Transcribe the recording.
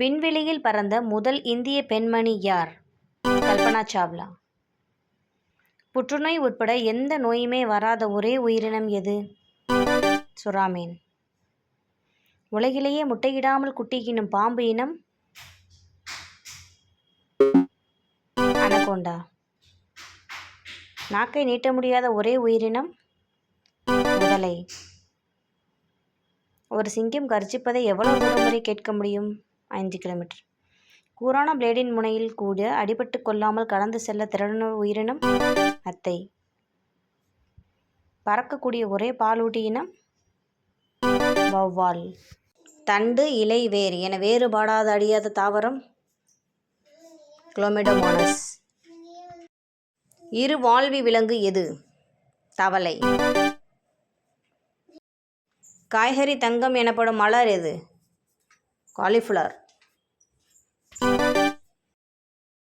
விண்வெளியில் பறந்த முதல் இந்திய பெண்மணி யார்? கல்பனா சாவ்லா. புற்றுநோய் உட்பட எந்த நோயுமே வராத ஒரே உயிரினம் எது? சுறா மீன். உலகிலேயே முட்டையிடாமல் குட்டியிடும் பாம்பு இனம்? அனகோண்டா. நாக்கை நீட்ட முடியாத ஒரே உயிரினம்? முதலை. ஒரு சிங்கம் கர்ஜிப்பதை எவ்வளவு தூரம் வரை கேட்க முடியும்? 5 கிலோமீட்டர். கூரான பிளேடின் முனையில் கூட அடிபட்டு கொள்ளாமல் கடந்து செல்ல திறனுள்ள உயிரினம்? நத்தை. பறக்கக்கூடிய ஒரே பாலூட்டி இனம்? வௌவால். தண்டு, இலை, வேர் என வேறுபாடாத அழியாத தாவரம்? குளோமிடோமோனஸ். இருவாழ்வி விலங்கு எது? தவளை. காய்கறி தங்கம் எனப்படும் மலர் எது? காலிஃப்ளவர்.